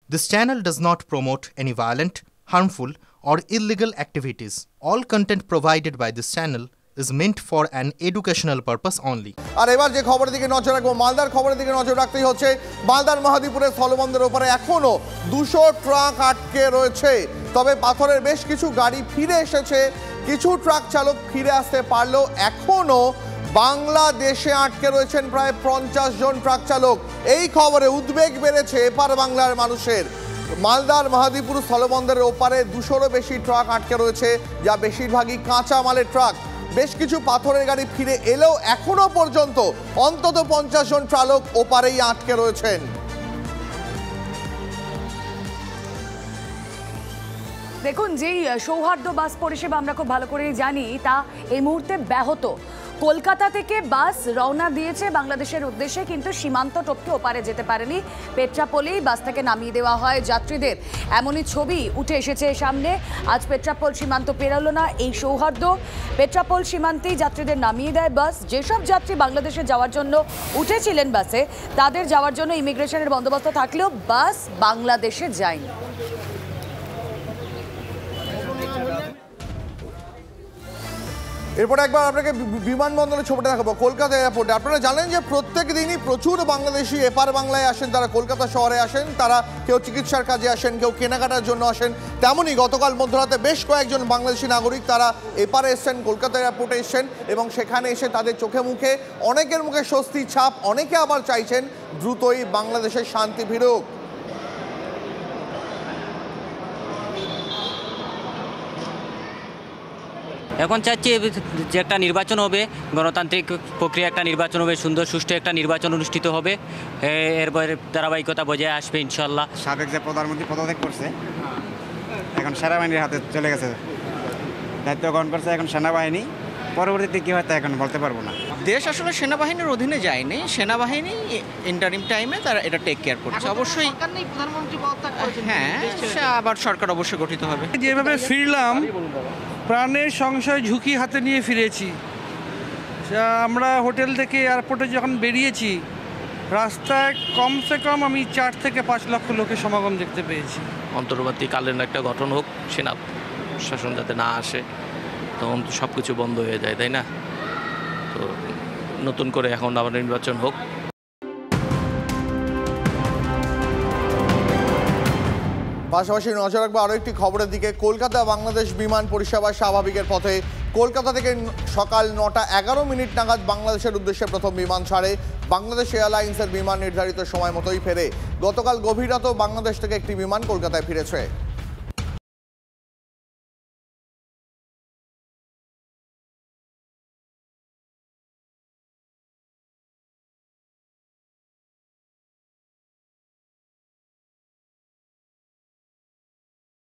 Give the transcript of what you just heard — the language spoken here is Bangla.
This channel does not promote any violent, harmful, or illegal activities. All content provided by this channel is meant for an educational purpose only. আর এবার যে খবরের দিকে নজর রাখবো, মালদার খবরের দিকে নজর রাখতেই হচ্ছে। মালদার মহাদীপুরের স্থলবন্দরের উপরে এখনো 200 ট্রাক আটকে রয়েছে। তবে পাথরের বেশ কিছু গাড়ি ফিরে এসেছে, কিছু ট্রাক চালক ফিরে আসতে পারলেও এখনো বাংলাদেশে আটকে রয়েছেন প্রায় 50 জন ট্রাক চালক। এই খবরে উদ্বেগ বেড়েছে এপার বাংলার মানুষের। মালদার মহাদীপুর স্থলবন্দরের ওপারে 200-রও বেশি ট্রাক আটকে রয়েছে, যা বেশিরভাগই কাঁচা মালের ট্রাক। বেশ কিছু পাথরের গাড়ি ফিরে এলেও এখনো পর্যন্ত অন্তত 50 জন চালক ওপারেই আটকে রয়েছেন। দেখুন, যেই সৌহার্দ্য বাস পরিষেবা আমরা খুব ভালো করে জানি, তা এই মুহূর্তে ব্যাহত। কলকাতা থেকে বাস রওনা দিয়েছে বাংলাদেশের উদ্দেশ্যে, কিন্তু সীমান্ত টপকে ওপারে যেতে পারেনি। পেট্রাপোলেই বাস থেকে নামিয়ে দেওয়া হয় যাত্রীদের, এমনই ছবি উঠে এসেছে সামনে। আজ পেট্রাপোল সীমান্ত পেরোলো না এই সৌহার্দ্য। পেট্রাপোল সীমান্তেই যাত্রীদের নামিয়ে দেয় বাস। যেসব যাত্রী বাংলাদেশে যাওয়ার জন্য উঠেছিলেন বাসে, তাদের যাওয়ার জন্য ইমিগ্রেশনের বন্দোবস্ত থাকলেও বাস বাংলাদেশে যায়নি। এরপর একবার আপনাকে বিমানবন্দরের ছবিটা দেখাবো। কলকাতা এয়ারপোর্টে আপনারা জানেন যে প্রত্যেক দিনই প্রচুর বাংলাদেশি এপার বাংলায় আসেন, তারা কলকাতা শহরে আসেন। তারা কেউ চিকিৎসার কাজে আসেন, কেউ কেনাকাটার জন্য আসেন। তেমনই গতকাল মধ্যরাতে বেশ কয়েকজন বাংলাদেশি নাগরিক তারা এপারে এসছেন, কলকাতা এয়ারপোর্টে এসছেন, এবং সেখানে এসে তাদের চোখে মুখে অনেকের মুখে স্বস্তি ছাপ। অনেকে আবার চাইছেন দ্রুতই বাংলাদেশের শান্তি ফিরুক। এখন চাচ্ছি যে একটা নির্বাচন হবে, গণতান্ত্রিক প্রক্রিয়া একটা নির্বাচন হবে, সুন্দর সুষ্ঠু একটা নির্বাচন অনুষ্ঠিত হবে, এরপরে ধারাবাহিকতা বজায় আসবে ইনশাল্লাহ। সাবেক যে প্রধানমন্ত্রী পদত্যাগ করছে, এখন সেনাবাহিনীর হাতে চলে গেছে, দায়িত্ব গ্রহণ করছে এখন সেনাবাহিনী। পরবর্তীতে কী হয় তা এখন বলতে পারবো না। দেশ আসলে সেনাবাহিনীর অধীনে যায়নি, সেনাবাহিনী ইন্টারিম টাইমে তারা এটা টেক কেয়ার করছে। অবশ্যই হ্যাঁ, আবার সরকার অবশ্যই গঠিত হবে। যেভাবে ফিরলাম, প্রাণের সংশয় ঝুঁকি হাতে নিয়ে ফিরেছি। আমরা হোটেল থেকে এয়ারপোর্টে যখন বেরিয়েছি, রাস্তায় কমসে কম আমি 4 থেকে 5 লক্ষ লোকের সমাগম দেখতে পেয়েছি। অন্তর্বর্তীকালীন একটা গঠন হোক, সেনা শাসন যাতে না আসে, তখন তো সব কিছু বন্ধ হয়ে যায়, তাই না? তো নতুন করে এখন আবার নির্বাচন হোক। পাশাপাশি নজর রাখবো আরও একটি খবরের দিকে। কলকাতা বাংলাদেশ বিমান পরিষেবা স্বাভাবিকের পথে। কলকাতা থেকে সকাল 9:11 নাগাদ বাংলাদেশের উদ্দেশ্যে প্রথম বিমান ছাড়ে। বাংলাদেশ এয়ারলাইন্সের বিমান নির্ধারিত সময় মতোই ফেরে। গতকাল গভীর রাতেও বাংলাদেশ থেকে একটি বিমান কলকাতায় ফিরেছে।